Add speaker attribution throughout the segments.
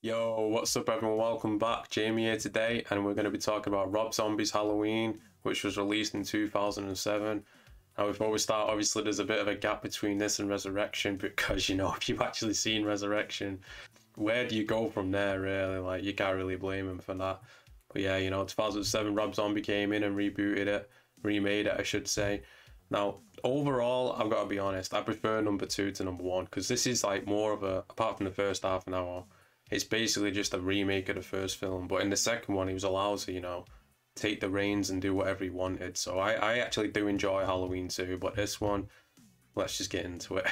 Speaker 1: Yo, what's up everyone? Welcome back. Jamie here today, and we're going to be talking about Rob Zombie's Halloween, which was released in 2007. Now, before we start, obviously there's a bit of a gap between this and Resurrection because, if you've actually seen Resurrection, where do you go from there, really? Like, you can't really blame him for that. But yeah, 2007, Rob Zombie came in and remade it, I should say. Now, overall, I've got to be honest, I prefer number 2 to number 1 because this is like more of a, apart from the first half an hour, it's basically just a remake of the first film. But in the second one, he was allowed to, take the reins and do whatever he wanted. So I actually do enjoy Halloween 2, but this one, let's just get into it.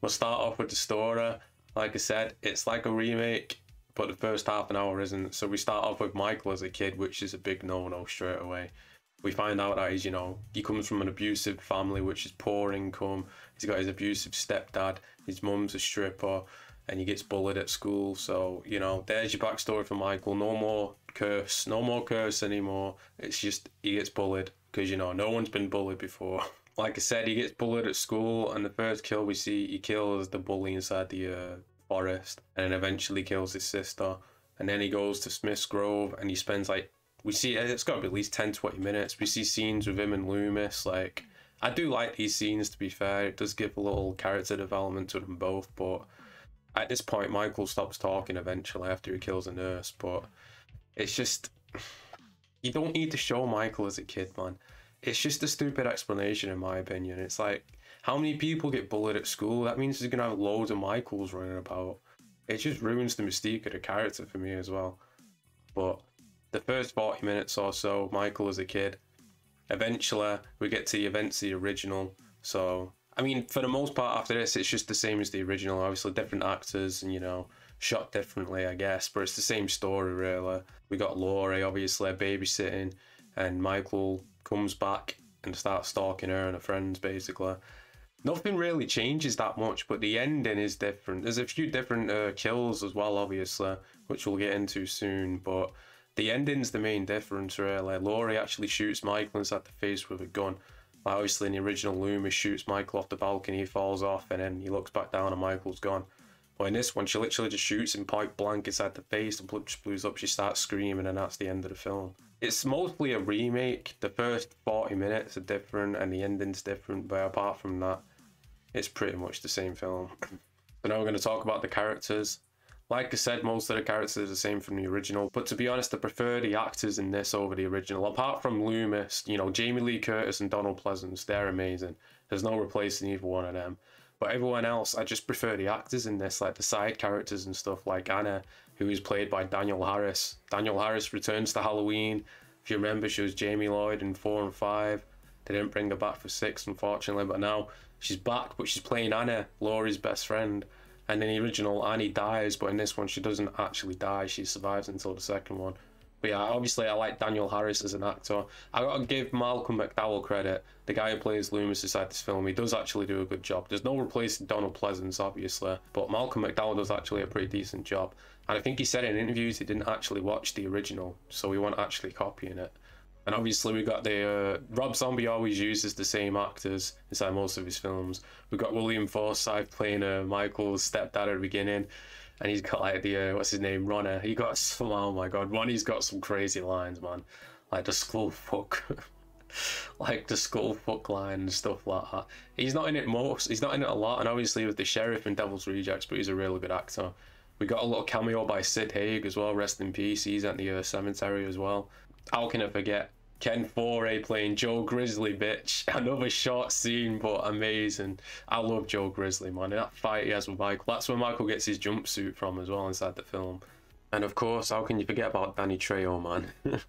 Speaker 1: We'll start off with the story. Like I said, it's like a remake, but the first half an hour isn't. So we start off with Michael as a kid, which is a big no-no straight away. We find out that he's, he comes from an abusive family, which is poor income. He's got his abusive stepdad. His mum's a stripper. And he gets bullied at school. So, there's your backstory for Michael. No more curse anymore. It's just he gets bullied because, no one's been bullied before. Like I said, he gets bullied at school, and the first kill we see, he kills the bully inside the forest, and then eventually kills his sister. And then he goes to Smith's Grove, and he spends we see it's got to be at least 10-20 minutes. We see scenes with him and Loomis. I do like these scenes, to be fair. It does give a little character development to them both, but at this point, Michael stops talking eventually after he kills a nurse, but it's just, you don't need to show Michael as a kid, man. It's just a stupid explanation, in my opinion. It's like, how many people get bullied at school? That means there's going to have loads of Michaels running about. It just ruins the mystique of the character for me as well. But the first 40 minutes or so, Michael as a kid, eventually we get to the events of the original, so for the most part after this, it's just the same as the original. Obviously, different actors and, shot differently, I guess. But it's the same story, really. We got Laurie, obviously, babysitting. And Michael comes back and starts stalking her and her friends, basically. Nothing really changes that much, but the ending is different. There's a few different kills as well, obviously, which we'll get into soon. But the ending's the main difference, really. Laurie actually shoots Michael inside the face with a gun. Obviously, in the original, Loomis shoots Michael off the balcony, he falls off, and then he looks back down and Michael's gone. But in this one, she literally just shoots him point blank inside the face, the blood just blues up, she starts screaming, and that's the end of the film. It's mostly a remake. The first 40 minutes are different, and the ending's different, but apart from that, it's pretty much the same film. So now we're going to talk about the characters. Like I said, most of the characters are the same from the original, but to be honest, I prefer the actors in this over the original. Apart from Loomis, Jamie Lee Curtis and Donald Pleasence, they're amazing. There's no replacing either one of them. But everyone else, I just prefer the actors in this, like the side characters and stuff, like Anna, who is played by Daniel Harris. Daniel Harris returns to Halloween. If you remember, she was Jamie Lloyd in 4 and 5. They didn't bring her back for 6, unfortunately, but now she's back, but she's playing Anna, Laurie's best friend. And in the original, Annie dies, but in this one, she doesn't actually die. She survives until the second one. But yeah, obviously, I like Daniel Harris as an actor. I gotta give Malcolm McDowell credit. The guy who plays Loomis inside this film, he does actually do a good job. There's no replacing Donald Pleasence, obviously, but Malcolm McDowell does actually a pretty decent job. And I think he said in interviews he didn't actually watch the original, so he wasn't actually copying it. And obviously we got the, Rob Zombie always uses the same actors inside most of his films. We've got William Forsythe playing Michael's stepdad at the beginning. And he's got what's his name, Ronner. He got some, oh my god, Ronnie's got some crazy lines, man. Like the skull fuck. Like the skull fuck line and stuff like that. He's not in it a lot. And obviously with the sheriff in Devil's Rejects, but he's a really good actor. We got a little cameo by Sid Haig as well, rest in peace. He's at the cemetery as well. How can I forget? Ken Foray playing Joe Grizzly, bitch. Another short scene, but amazing. I love Joe Grizzly, man. That fight he has with Michael, that's where Michael gets his jumpsuit from as well inside the film. And of course, how can you forget about Danny Trejo, man?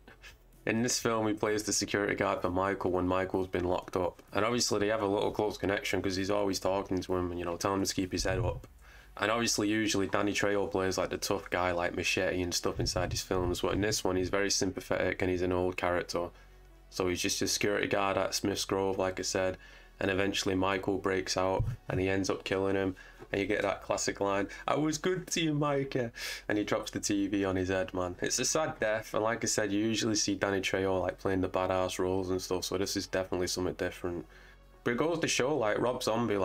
Speaker 1: In this film, he plays the security guard for Michael when Michael's been locked up. And obviously, they have a little close connection because he's always talking to him and, telling him to keep his head up. And obviously, usually, Danny Trejo plays like the tough guy, like Machete and stuff inside his films. But in this one, he's very sympathetic and he's an old character. So he's just a security guard at Smith's Grove, like I said. And eventually, Michael breaks out and he ends up killing him. And you get that classic line, "I was good to you, Micah." And he drops the TV on his head, man. It's a sad death. And like I said, you usually see Danny Trejo playing the badass roles and stuff. So this is definitely something different. But it goes to show, Rob Zombie,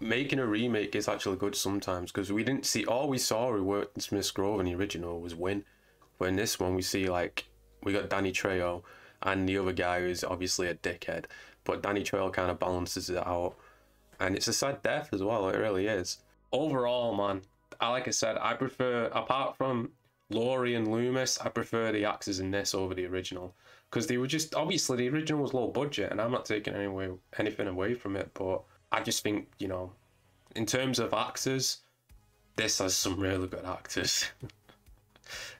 Speaker 1: making a remake is actually good sometimes, because we didn't see, all we saw who worked in Smith's Grove in the original was Win. But in this one, we see, like, we got Danny Trejo and the other guy who's obviously a dickhead, but Danny Trejo kind of balances it out. And it's a sad death as well, it really is. Overall, man, like I said, I prefer, apart from Laurie and Loomis, I prefer the actors in this over the original. Because they were just, obviously the original was low budget, and I'm not taking anything away from it, but I just think, you know, in terms of actors, this has some really good actors.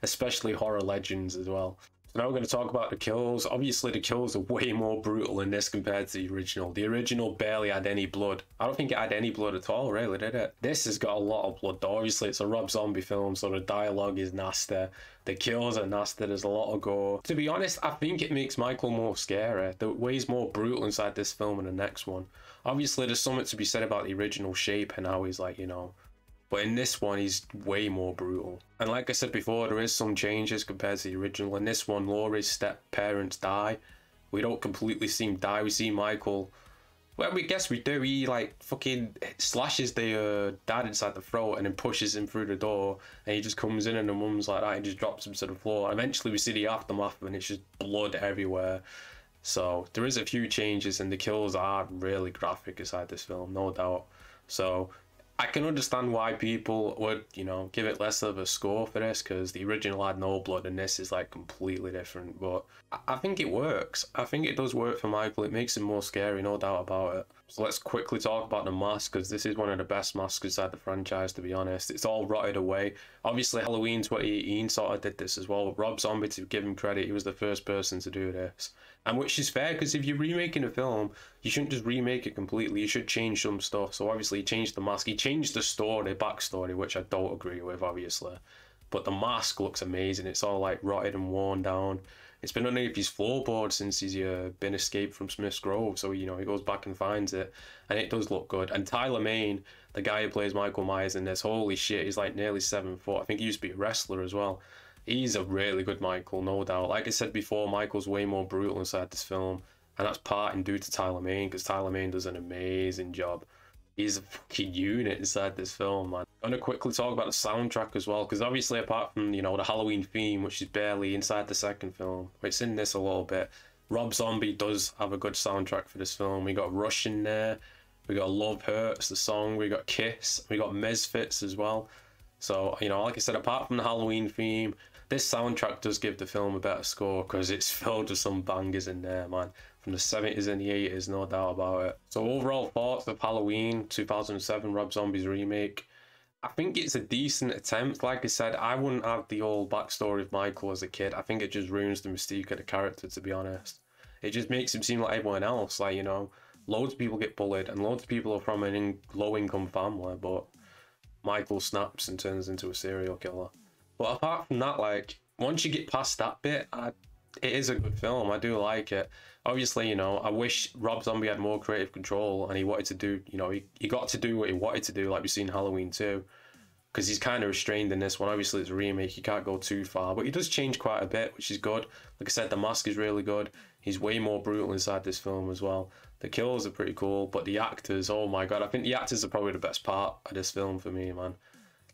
Speaker 1: Especially horror legends as well. So now we're going to talk about the kills. Obviously the kills are way more brutal in this compared to the original. The original barely had any blood. I don't think it had any blood at all, really, did it? This has got a lot of blood though. Obviously it's a Rob Zombie film, so the dialogue is nasty. The kills are nasty, there's a lot of gore. To be honest, I think it makes Michael more scary. The way's more brutal inside this film than the next one. Obviously there's something to be said about the original shape and how he's like, you know, but in this one, he's way more brutal. And like I said before, there is some changes compared to the original. In this one, Laurie's step-parents die. We don't completely see him die. We see Michael... Well, we guess we do. He, like, fucking slashes the dad inside the throat and then pushes him through the door. And he just comes in and the mum's like that and just drops him to the floor. And eventually we see the aftermath and it's just blood everywhere. So there is a few changes and the kills are really graphic inside this film, no doubt. So... I can understand why people would, you know, give it less of a score for this, because the original had no blood and this is like completely different, but I think it works. I think it does work for Michael. It makes him more scary, no doubt about it. So let's quickly talk about the mask, because this is one of the best masks inside the franchise, to be honest. It's all rotted away. Obviously Halloween 2018 sort of did this as well. Rob Zombie, to give him credit, he was the first person to do this. And which is fair, because if you're remaking a film, you shouldn't just remake it completely. You should change some stuff. So obviously he changed the mask. He changed the story, backstory, which I don't agree with, obviously. But the mask looks amazing. It's all like rotted and worn down. It's been underneath his floorboard since he's been escaped from Smith's Grove. So, you know, he goes back and finds it. And it does look good. And Tyler Mane, the guy who plays Michael Myers in this, holy shit, he's like nearly 7 foot. I think he used to be a wrestler as well. He's a really good Michael, no doubt. Like I said before, Michael's way more brutal inside this film. And that's part and due to Tyler Mane, because Tyler Mane does an amazing job. He's a fucking unit inside this film, man. I'm going to quickly talk about the soundtrack as well, because obviously apart from, you know, the Halloween theme, which is barely inside the second film, it's in this a little bit, Rob Zombie does have a good soundtrack for this film. We got Rush in there, we got Love Hurts, the song, we got Kiss, we got Misfits as well. So, you know, like I said, apart from the Halloween theme, this soundtrack does give the film a better score, because it's filled with some bangers in there, man. From the 70s and the 80s, no doubt about it. So overall thoughts of Halloween 2007, Rob Zombie's remake. I think it's a decent attempt. Like I said, I wouldn't have the old backstory of Michael as a kid. I think it just ruins the mystique of the character, to be honest. It just makes him seem like everyone else. Like, you know, loads of people get bullied and loads of people are from a low-income family, but Michael snaps and turns into a serial killer. But apart from that, like, once you get past that bit, it is a good film. I do like it. Obviously, you know, I wish Rob Zombie had more creative control and he wanted to do, you know, he got to do what he wanted to do, like we see in Halloween 2. Because he's kind of restrained in this one. Obviously, it's a remake. He can't go too far. But he does change quite a bit, which is good. Like I said, the mask is really good. He's way more brutal inside this film as well. The kills are pretty cool. But the actors, oh my god. I think the actors are probably the best part of this film for me, man.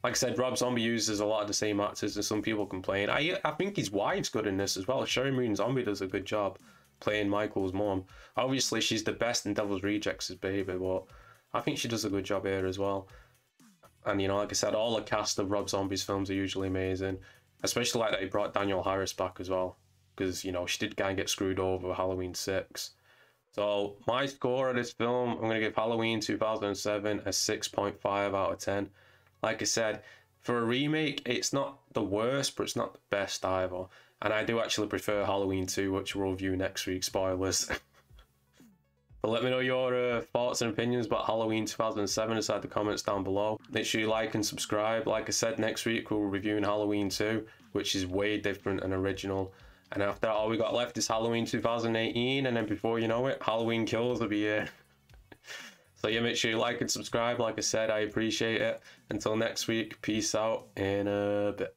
Speaker 1: Like I said, Rob Zombie uses a lot of the same actors, and some people complain. I think his wife's good in this as well. Sherry Moon Zombie does a good job playing Michael's mom. Obviously, she's the best in Devil's Rejects' baby, but I think she does a good job here as well. And, you know, like I said, all the cast of Rob Zombie's films are usually amazing. Especially like that he brought Danielle Harris back as well. Because, you know, she did kind of get screwed over with Halloween 6. So, my score of this film, I'm going to give Halloween 2007 a 6.5 out of 10. Like I said, for a remake, it's not the worst, but it's not the best either. And I do actually prefer Halloween 2, which we'll review next week, spoilers. But let me know your thoughts and opinions about Halloween 2007 inside the comments down below. Make sure you like and subscribe. Like I said, next week we'll be reviewing Halloween 2, which is way different and original. And after that, all we got left is Halloween 2018, and then before you know it, Halloween Kills will be here. So yeah, make sure you like and subscribe. Like I said, I appreciate it. Until next week, peace out in a bit.